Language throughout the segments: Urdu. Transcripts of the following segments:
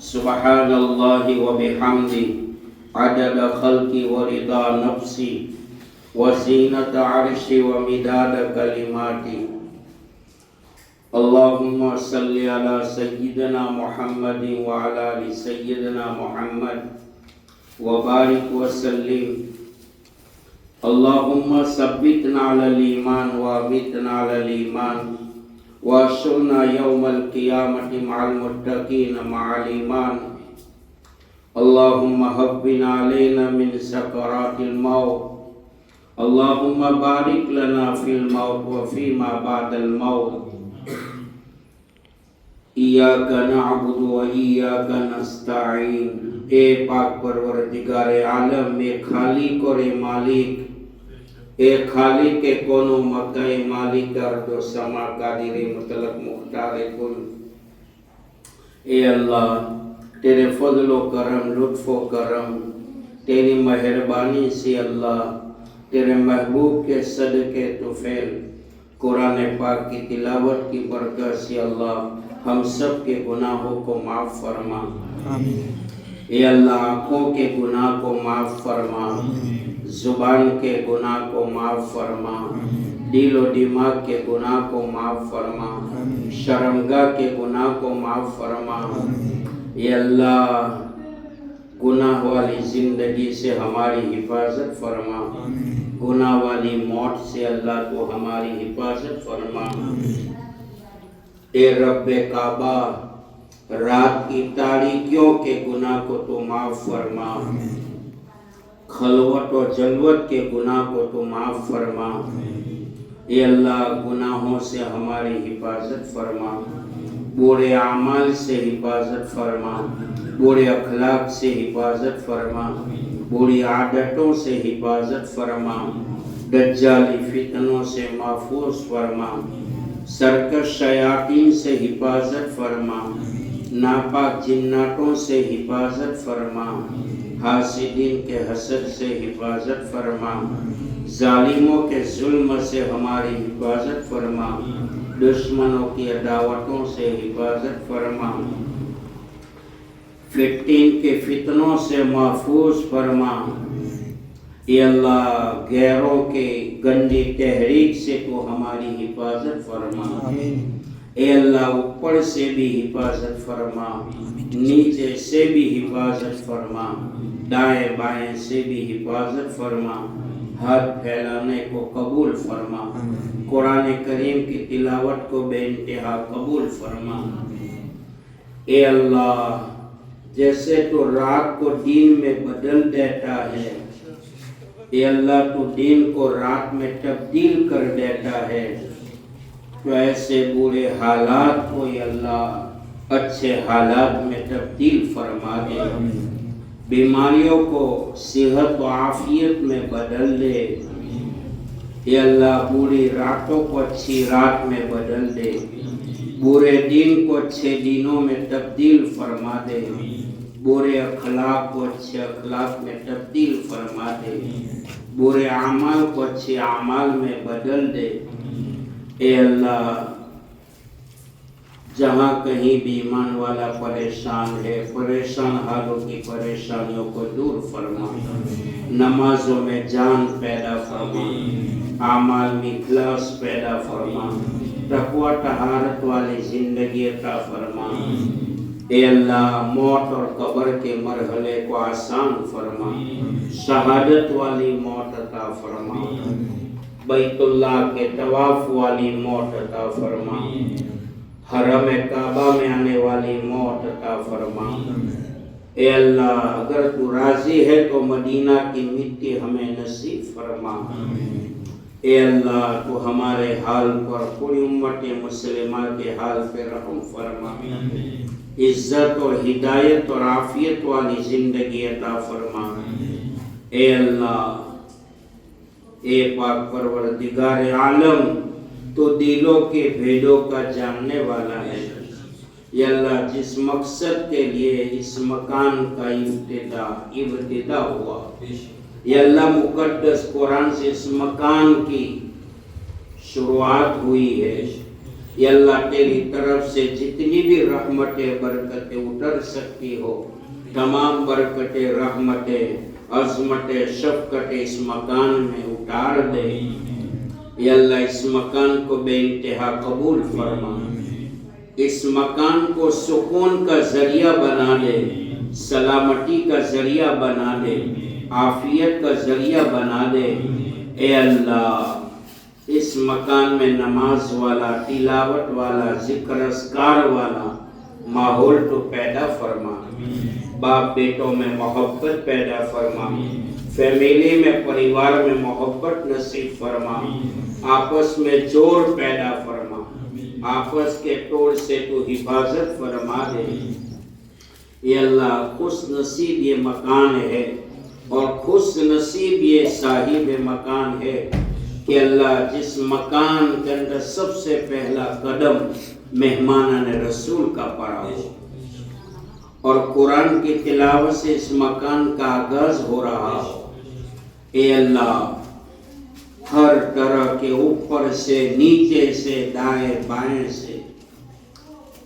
سبحان اللہ وبحمدہ عدد خلقی ورضا نفسی وزینت عرشی ومداد کلماتی اللہم صلی علی سیدنا محمد وعلی آل سیدنا محمد وبارک وسلم اللہم ثبتنا علی الایمان وامتنا علی الایمان واشرنا یوم القیامت مع المتقین مع الایمان اللہم حبن علینا من سکرات الموت اللہم بارک لنا فی الموت وفیما بعد الموت ایاک نعبد و ایاک نستعین اے پاک پروردگار عالم، اے خالق اور اے مالک، اے خالق کے کون و مکہ، مالک ارض و سما، قادر مطلق مختار کل، اے اللہ تیرے فضل و کرم، لطف و کرم، تیری مہربانی سے اللہ تیرے محبوب کے صدقے طفیل قرآن پاک کی تلاوت کی برکت سے اللہ ہم سب کے گناہوں کو معاف فرما آمین۔ اے اللہ آنکھوں کے گناہ کو معاف فرما، زبان کے گناہ کو معاف فرما، دل و دماغ کے گناہ کو معاف فرما، شرمگاہ کے گناہ کو معاف فرما۔ اے اللہ گناہ والی زندگی سے ہماری حفاظت فرما، گناہ والی موت سے اللہ تو ہماری حفاظت فرما۔ اے رب کعبہ رات کی تاریکیوں کے گناہ کو تو معاف فرما، خلوت و جلوت کے گناہ کو تو معاف فرما۔ اے اللہ گناہوں سے ہماری حفاظت فرما، برے اعمال سے حفاظت فرما، برے اخلاق سے حفاظت فرما، بری عادتوں سے حفاظت فرما، دجالی فتنوں سے محفوظ فرما، سرکش شیاطین سے حفاظت فرما، ناپاک جناتوں سے حفاظت فرما، حاسدین کے حسد سے حفاظت فرما، ظالموں کے ظلم سے ہماری حفاظت فرما، دشمنوں کی عداوتوں سے حفاظت فرما، فتن کے فتنوں سے محفوظ فرما۔ اے اللہ غیروں کے گندی تحریک سے تو ہماری حفاظت فرما، اے اللہ اوپر سے بھی حفاظت فرما، نیچے سے بھی حفاظت فرما، دائیں بائیں سے بھی حفاظت فرما، ہاتھ پھیلانے کو قبول فرما، قرآن کریم کی تلاوت کو بے انتہا قبول فرما۔ اے اللہ جیسے تو رات کو دن میں بدل دیتا ہے، اے اللہ تو دن کو رات میں تبدیل کر دیتا ہے، تو ایسے برے حالات کو اے اللہ اچھے حالات میں تبدیل فرما دے، بیماریوں کو صحت و عافیت میں بدل دے، اے اللہ بری راتوں کو اچھی رات میں بدل دے، برے دن کو اچھے دنوں میں تبدیل فرما دے، برے اخلاق کو اچھے اخلاق میں تبدیل فرما دے، برے اعمال کو اچھے اعمال میں بدل دے۔ اے اللہ جہاں کہیں بھی ایمان والا پریشان ہے، پریشان حالوں کی پریشانیوں کو دور فرما، نمازوں میں جان پیدا فرما، اعمال میں اخلاص پیدا فرما، تقوی طہارت والی زندگی عطا فرما۔ اے اللہ موت اور قبر کے مرحلے کو آسان فرما، شہادت والی موت عطا فرما، بیت اللہ کے طواف والی موت عطا فرما، حرم کعبہ میں آنے والی موت عطا فرما۔ اے اللہ اگر تو راضی ہے تو مدینہ کی مٹی ہمیں نصیب فرما۔ اے اللہ تو ہمارے حال پر، پوری امت مسلمہ کے حال پہ رحم فرما، عزت اور ہدایت اور عافیت والی زندگی عطا فرما۔ اے اللہ اے پاک پروردگار عالم تو دلوں کے بھیدوں کا جاننے والا ہے۔ یا اللہ جس مقصد کے لیے اس مکان کا ابتدا ہوا، یا اللہ مقدس قرآن سے اس مکان کی شروعات ہوئی ہے، یا اللہ تیری طرف سے جتنی بھی رحمتیں برکتیں اتر سکتی ہو تمام برکتیں رحمتیں عظمت شفقت اس مکان میں اتار دے یا اللہ اس مکان کو بے انتہا قبول فرما اس مکان کو سکون کا ذریعہ بنا دے سلامتی کا ذریعہ بنا دے عافیت کا ذریعہ بنا دے اے اللہ اس مکان میں نماز والا تلاوت والا ذکر اذکار والا ماحول تو پیدا فرما باپ بیٹوں میں محبت پیدا فرما فیملی میں پریوار میں محبت نصیب فرما آپس میں جوڑ پیدا فرما آپس کے توڑ سے تو حفاظت فرما دے یہ اللہ خوش نصیب یہ مکان ہے اور خوش نصیب یہ صاحب مکان ہے کہ اللہ جس مکان کے اندر سب سے پہلا قدم مہمانان رسول کا پڑا ہو اور قرآن کی تلاوت سے اس مکان کا آغاز ہو رہا ہو اے اللہ ہر طرح کے اوپر سے نیچے سے دائیں بائیں سے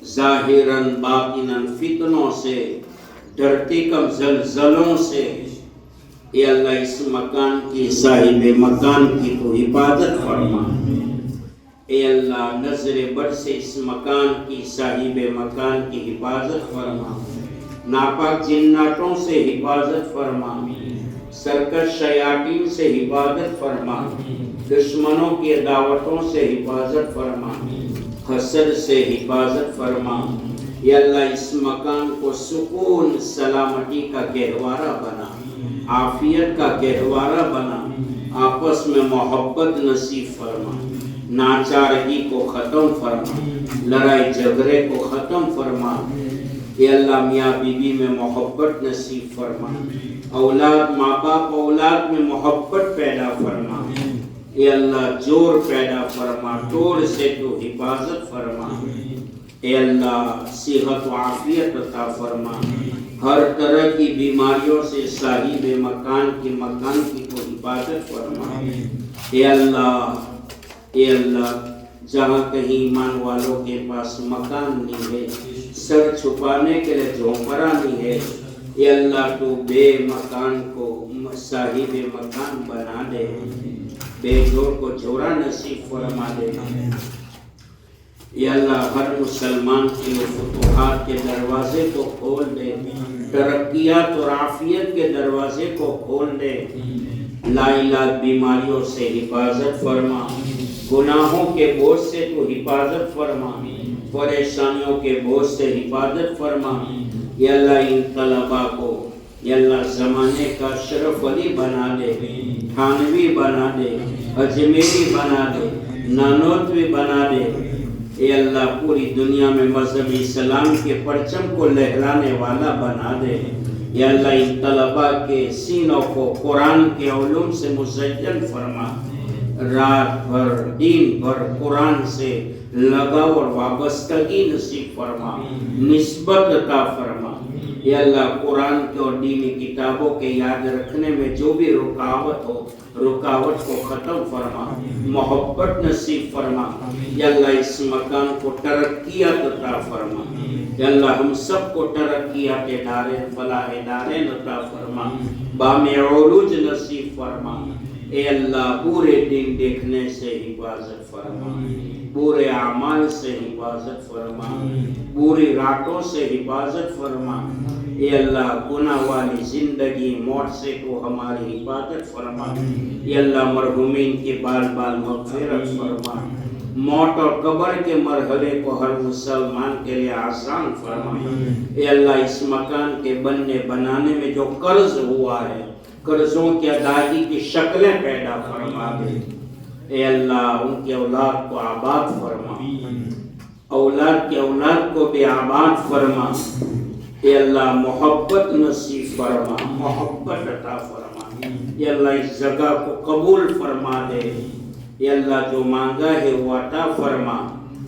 ظاہراً باطناً فتنوں سے دھرتی کم زلزلوں سے اے اللہ اس مکان کی صاحب مکان کی تو حفاظت فرما اے اللہ نظر بد سے اس مکان کی صاحب مکان کی حفاظت فرما ناپاک جناتوں سے حفاظت فرما سرکش شیاطین سے حفاظت فرما دشمنوں کی عداوتوں سے حفاظت فرما حسد سے حفاظت فرما یا اللہ اس مکان کو سکون سلامتی کا گہوارہ بنا عافیت کا گہوارہ بنا آپس میں محبت نصیب فرما ناچارگی کو ختم فرما لڑائی جھگڑے کو ختم فرما اے اللہ میاں بیوی میں محبت نصیب فرما اولاد ماں باپ اولاد میں محبت پیدا فرما اے اللہ جوڑ پیدا فرما توڑ سے تو حفاظت فرما اے اللہ صحت و عافیت عطا فرما ہر طرح کی بیماریوں سے صاحب مکان کی تو حفاظت فرما اے اللہ جہاں کہیں ایمان والوں کے پاس مکان نہیں ہے سر چھپانے کے لیے جھونپڑا نہیں ہے اے اللہ تو بے مکان کو صاحب مکان بنا دے بے جوڑ کو جوڑا نصیب فرما دے یا اللہ ہر مسلمان کے فتوحات کے دروازے کو کھول دے ترقیات اور عافیت کے دروازے کو کھول دے لا علاج بیماریوں سے حفاظت فرما گناہوں کے بوجھ سے تو حفاظت فرما پریشانیوں کے بوجھ سے حفاظت فرما یا اللہ ان طلباء کو یا اللہ زمانے کا اشرف علی بنا دے تھانوی بنا دے اجمیری بنا دے نانوتوی بنا دے اے اللہ پوری دنیا میں مذہب اسلام کے پرچم کو لہرانے والا بنا دے یا اللہ ان طلباء کے سینوں کو قرآن کے علوم سے مزین فرما رات بھر دن بھر قرآن سے لگاؤ اور وابستگی نصیب فرما نسبت عطا فرما یا اللہ قرآن کے اور دینی کتابوں کے یاد رکھنے میں جو بھی رکاوٹ ہو رکاوٹ کو ختم فرما محبت نصیب فرما یا اللہ اس مکان کو ترقیات عطا فرما یا اللہ ہم سب کو ترقیات دارین فلاح دارین عطا فرما بام عروج نصیب فرما اے اللہ پورے دن دیکھنے سے حفاظت فرما پورے اعمال سے حفاظت فرما پوری راتوں سے حفاظت فرما اے اللہ گناہ والی زندگی موت سے تو ہماری حفاظت فرما اے اللہ مرحومین کے بال بال مغفرت فرما موت اور قبر کے مرحلے کو ہر مسلمان کے لیے آسان فرما اے اللہ اس مکان کے بننے بنانے میں جو قرض ہوا ہے قرضوں کی ادائیگی کی شکلیں پیدا فرما دے اے اللہ ان کی اولاد کو آباد فرما اولاد کی اولاد کو بھی آباد فرما اے اللہ محبت نصیب فرما محبت عطا فرما اے اللہ اس جگہ کو قبول فرما دے اے اللہ جو مانگا ہے وہ عطا فرما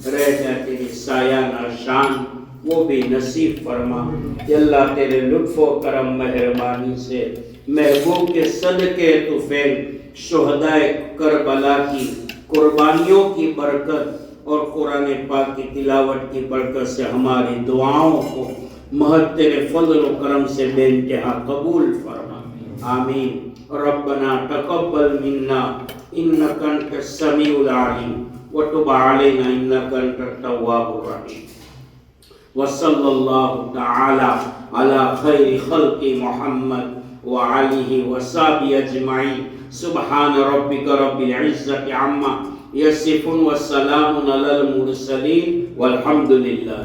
رہ جائے تیری سایہ نشان وہ بھی نصیب فرما اے اللہ تیرے لطف و کرم مہربانی سے محبوب کے صدقے طفیل شہدائے کربلا کی قربانیوں کی برکت اور قرآن پاک کی تلاوت کی برکت سے ہماری دعاؤں کو مہد تیرے فضل و کرم سے بے انتہا قبول فرما، آمین۔ ربنا تقبل منا انک انت السمیع العلیم وتب علینا انک انت التواب الرحیم، وصلی اللہ تعالی علی خیر خلق محمد وعلیہ وصحبہ اجمعین، سبحان ربک رب العزت عما یصفون والسلام علی المرسلین والحمد للہ۔